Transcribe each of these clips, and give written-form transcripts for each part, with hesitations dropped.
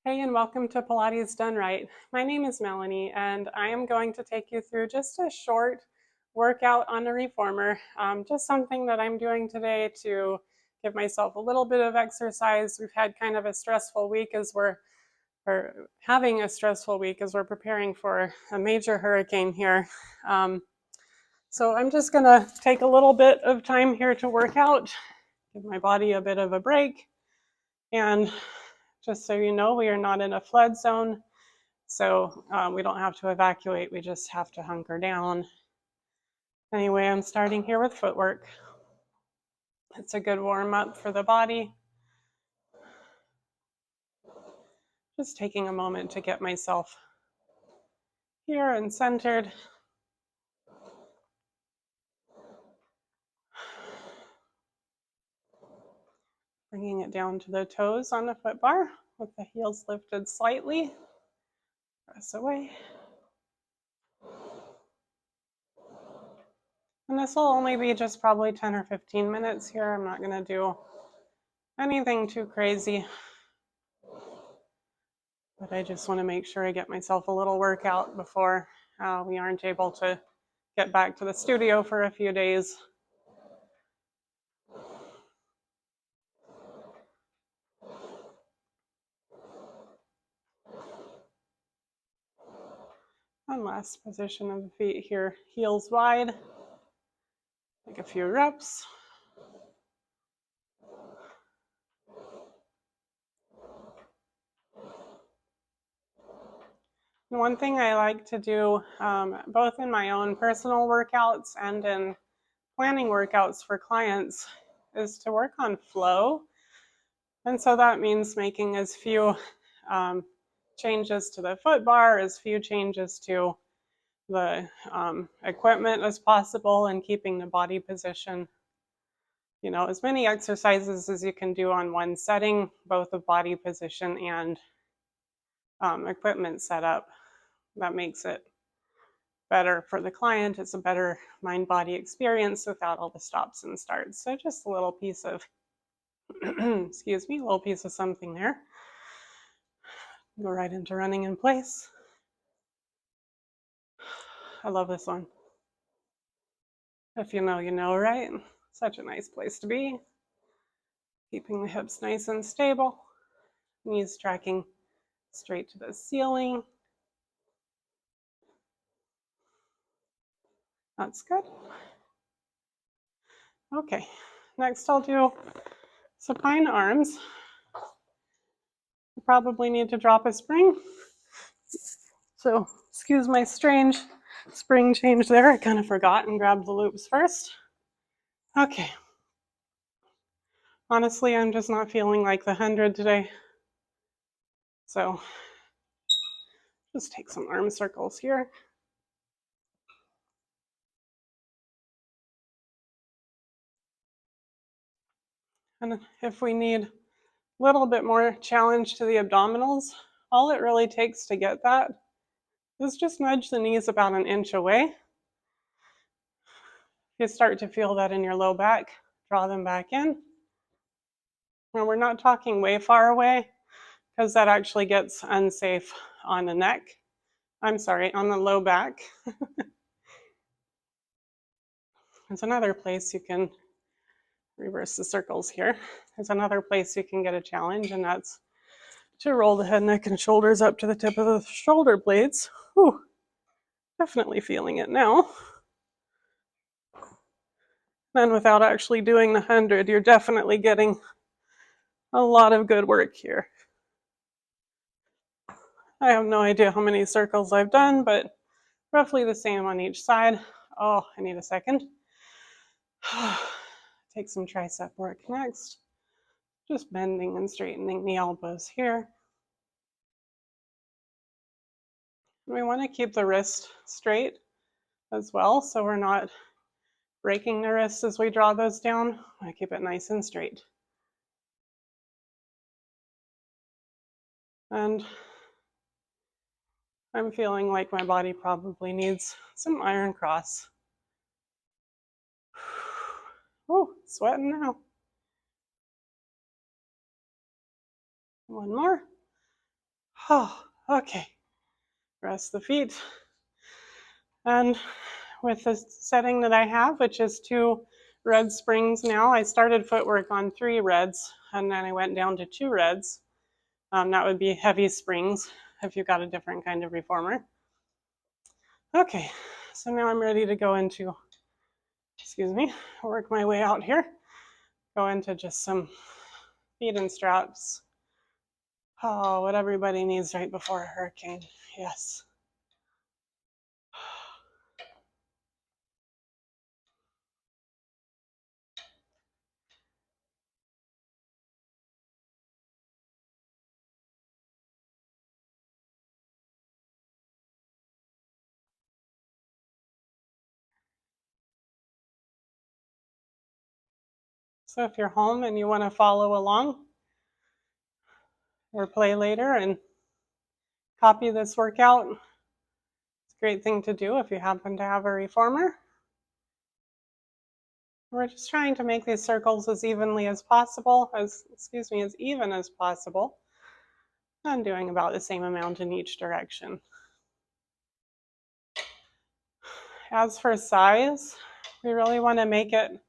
Hey, and welcome to Pilates Done Right. My name is Melanie, and I am going to take you through just a short workout on a reformer, just something that I'm doing today to give myself a little bit of exercise. We've had kind of a stressful week as we're having a stressful week as we're preparing for a major hurricane here. So I'm just going to take a little bit of time here to work out, give my body a bit of a break, and just so you know, we are not in a flood zone, so we don't have to evacuate, we just have to hunker down. Anyway, I'm starting here with footwork. It's a good warm up for the body. Just taking a moment to get myself here and centered. Bringing it down to the toes on the foot bar with the heels lifted slightly. Press away. And this will only be just probably 10 or 15 minutes here. I'm not going to do anything too crazy, but I just want to make sure I get myself a little workout before we aren't able to get back to the studio for a few days. And last position of the feet here, heels wide. Take a few reps. And one thing I like to do, both in my own personal workouts and in planning workouts for clients, is to work on flow. And so that means making as few changes to the foot bar, as few changes to the equipment as possible, and keeping the body position, as many exercises as you can do on one setting, both of body position and equipment setup. That makes it better for the client. It's a better mind-body experience without all the stops and starts. So just a little piece of, excuse me, a little piece of something there. Go right into running in place. I love this one. If you know, you know, right? Such a nice place to be. Keeping the hips nice and stable. Knees tracking straight to the ceiling. That's good. Okay, next I'll do supine arms. You probably need to drop a spring. So excuse my strange spring change there. I kind of forgot and grabbed the loops first. Okay. Honestly, I'm just not feeling like the 100 today. So just take some arm circles here. And if we need a little bit more challenge to the abdominals, all it really takes to get that is just nudge the knees about an inch away. You start to feel that in your low back, draw them back in. And we're not talking way far away, because that actually gets unsafe on the neck. I'm sorry, on the low back. There's another place you can reverse the circles here. There's another place you can get a challenge, and that's to roll the head, neck, and shoulders up to the tip of the shoulder blades. Whew, definitely feeling it now. And without actually doing the 100, you're definitely getting a lot of good work here. I have no idea how many circles I've done, but roughly the same on each side. Oh, I need a second. Take some tricep work next. Just bending and straightening the elbows here. We want to keep the wrist straight as well, so we're not breaking the wrist as we draw those down. I keep it nice and straight. And I'm feeling like my body probably needs some iron cross. Oh, sweating now. One more. Oh, okay. Rest the feet. And with the setting that I have, which is 2 red springs now, I started footwork on 3 reds, and then I went down to 2 reds. That would be heavy springs if you've got a different kind of reformer. Okay, so now I'm ready to go into, work my way out here. Go into just some feet and straps. Oh, what everybody needs right before a hurricane. Yes. So if you're home and you want to follow along or play later and copy this workout, it's a great thing to do if you happen to have a reformer. We're just trying to make these circles as evenly as possible, as even as possible, and doing about the same amount in each direction. As for size, we really want to make it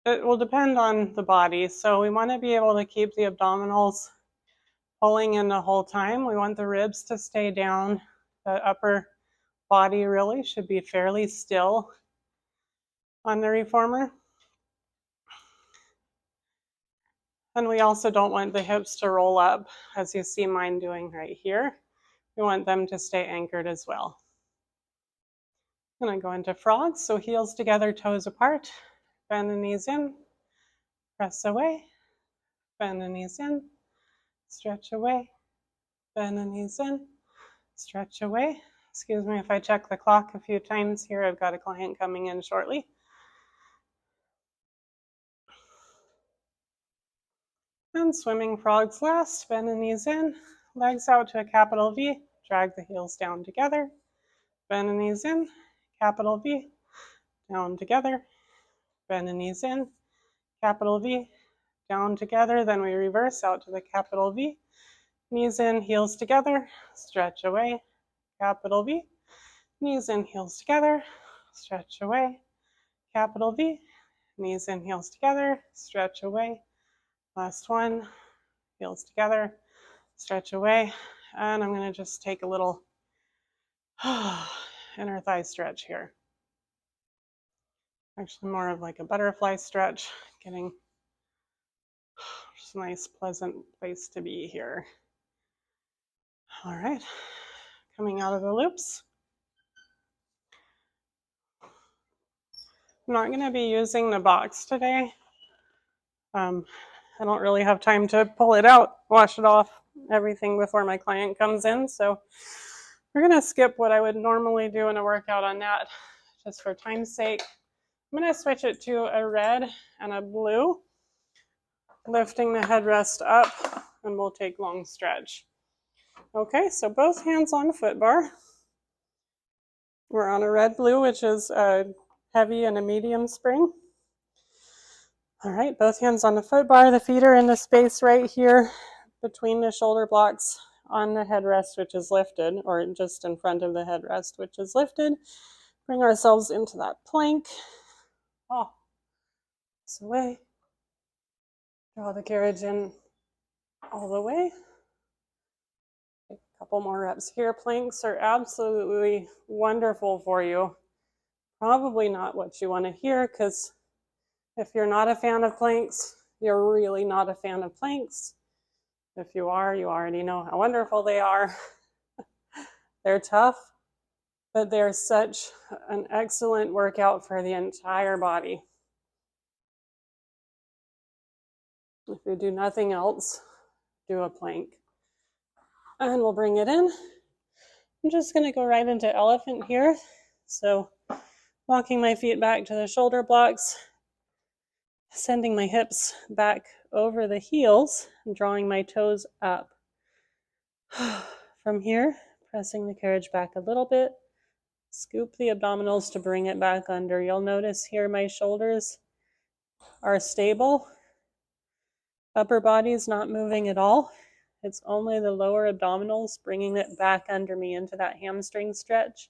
will depend on the body. So we want to be able to keep the abdominals pulling in the whole time. We want the ribs to stay down. The upper body really should be fairly still on the reformer. And we also don't want the hips to roll up, as you see mine doing right here. We want them to stay anchored as well. I'm going to go into frogs, so heels together, toes apart. Bend the knees in, press away, bend the knees in, stretch away, bend the knees in, stretch away. Excuse me if I check the clock a few times here. I've got a client coming in shortly. And swimming frogs last. Bend the knees in, legs out to a capital V, drag the heels down together. Bend the knees in, capital V, down together. Bend the knees in, capital V, down together. Then we reverse out to the capital V. Knees in, heels together, stretch away, capital V. Knees in, heels together, stretch away, capital V. Knees in, heels together, stretch away. Last one, heels together, stretch away. And I'm going to just take a little inner thigh stretch here. Actually more of like a butterfly stretch, getting just a nice pleasant place to be here. All right, coming out of the loops. I'm not going to be using the box today. I don't really have time to pull it out, wash it off, everything before my client comes in. So we're going to skip what I would normally do in a workout on that, just for time's sake. I'm going to switch it to a red and a blue, lifting the headrest up, and we'll take long stretch. Okay, so both hands on foot bar. We're on a red-blue, which is a heavy and a medium spring. All right, both hands on the foot bar. The feet are in the space right here between the shoulder blocks on the headrest, which is lifted, or just in front of the headrest, which is lifted. Bring ourselves into that plank. Oh, this way. Draw the carriage in all the way. Take a couple more reps here. Planks are absolutely wonderful for you. Probably not what you want to hear, because if you're not a fan of planks, you're really not a fan of planks. If you are, you already know how wonderful they are. They're tough, but they're such an excellent workout for the entire body. If you do nothing else, do a plank. And we'll bring it in. I'm just going to go right into elephant here. So walking my feet back to the shoulder blocks, sending my hips back over the heels, and drawing my toes up. From here, pressing the carriage back a little bit, scoop the abdominals to bring it back under. You'll notice here my shoulders are stable. Upper body's not moving at all. It's only the lower abdominals, bringing it back under me into that hamstring stretch.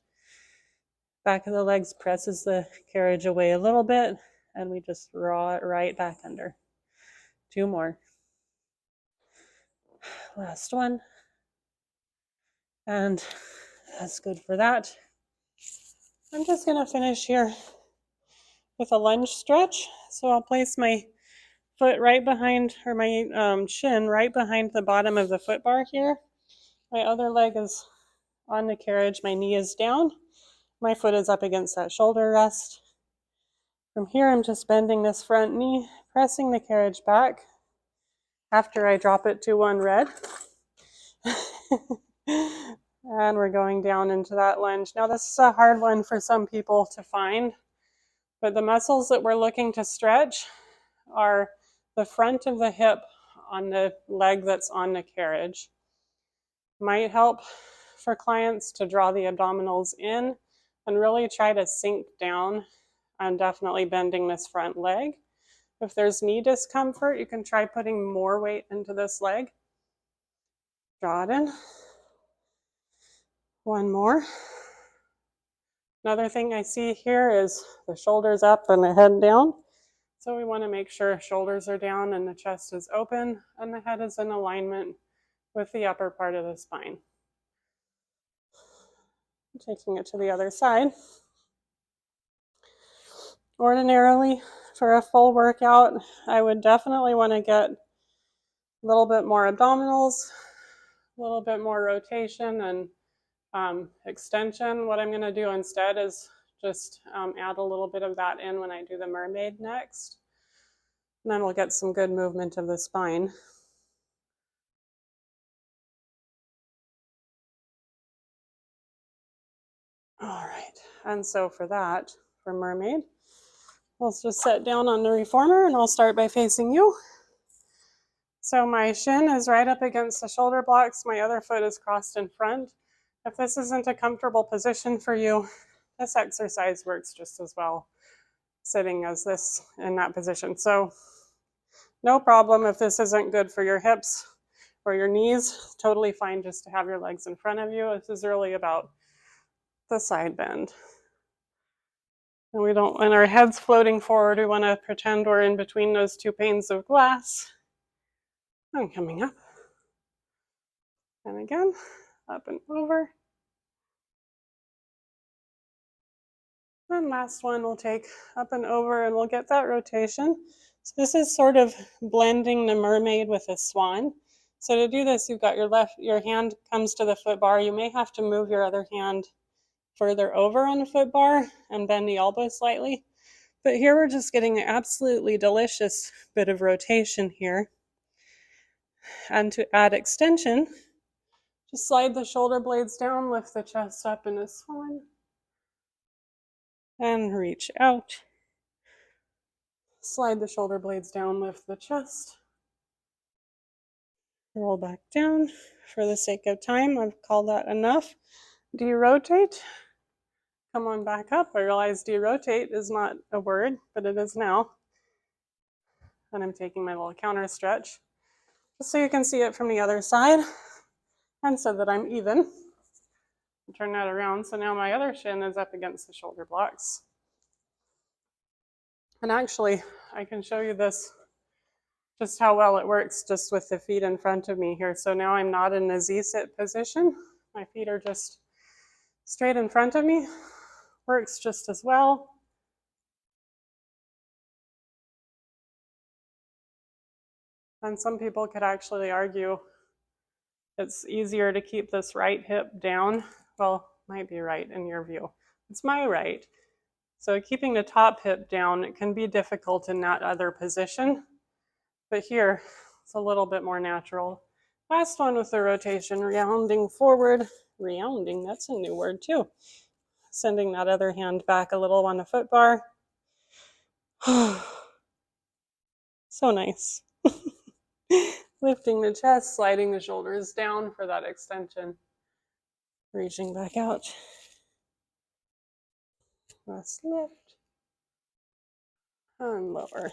Back of the legs presses the carriage away a little bit, and we just draw it right back under. 2 more. Last one. And that's good for that. I'm just going to finish here with a lunge stretch. So I'll place my foot right behind, or my shin right behind the bottom of the foot bar here. My other leg is on the carriage. My knee is down. My foot is up against that shoulder rest. From here, I'm just bending this front knee, pressing the carriage back after I drop it to 1 red. And we're going down into that lunge. Now, this is a hard one for some people to find, but the muscles that we're looking to stretch are the front of the hip on the leg that's on the carriage. Might help for clients to draw the abdominals in and really try to sink down and definitely bending this front leg. If there's knee discomfort, you can try putting more weight into this leg. Draw it in. 1 more. Another thing I see here is the shoulders up and the head down. So we want to make sure shoulders are down and the chest is open and the head is in alignment with the upper part of the spine. Taking it to the other side. Ordinarily, for a full workout, I would definitely want to get a little bit more abdominals, a little bit more rotation and extension. What I'm going to do instead is just add a little bit of that in when I do the Mermaid next. And then we'll get some good movement of the spine. All right, and so for that, for Mermaid, we'll just sit down on the reformer and I'll start by facing you. So my shin is right up against the shoulder blocks. My other foot is crossed in front. If this isn't a comfortable position for you, this exercise works just as well sitting as this in that position. So no problem if this isn't good for your hips or your knees. Totally fine just to have your legs in front of you. This is really about the side bend. And we don't want our heads floating forward. We want to pretend we're in between those 2 panes of glass. And coming up. And again, up and over. And last one we'll take up and over and we'll get that rotation. So this is sort of blending the mermaid with a swan. So to do this, you've got your hand comes to the foot bar. You may have to move your other hand further over on the foot bar and bend the elbow slightly. But here we're just getting an absolutely delicious bit of rotation here. And to add extension, just slide the shoulder blades down, lift the chest up in a swan, and reach out. Slide the shoulder blades down, lift the chest. Roll back down. For the sake of time, I've called that enough. De-rotate. Come on back up. I realize de-rotate is not a word, but it is now. And I'm taking my little counter stretch, just so you can see it from the other side, and so that I'm even. Turn that around, so now my other shin is up against the shoulder blocks. And actually, I can show you this, just how well it works just with the feet in front of me here. So now I'm not in a Z-sit position. My feet are just straight in front of me. Works just as well. And some people could actually argue it's easier to keep this right hip down. Well, might be right in your view. It's my right. So keeping the top hip down, it can be difficult in that other position. But here, it's a little bit more natural. Last one with the rotation, rounding forward. Rounding, that's a new word too. Sending that other hand back a little on the foot bar. So nice. Lifting the chest, sliding the shoulders down for that extension. Reaching back out. Let's lift. And lower.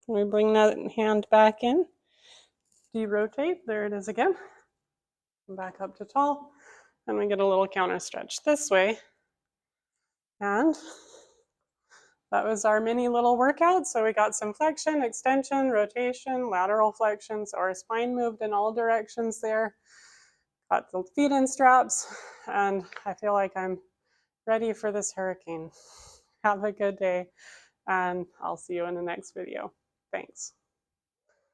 We bring that hand back in. de-rotate. There it is again. Back up to tall. And we get a little counter stretch this way. And that was our mini little workout. So we got some flexion, extension, rotation, lateral flexion. So our spine moved in all directions there. Got the feet in straps. And I feel like I'm ready for this hurricane. Have a good day. And I'll see you in the next video. Thanks.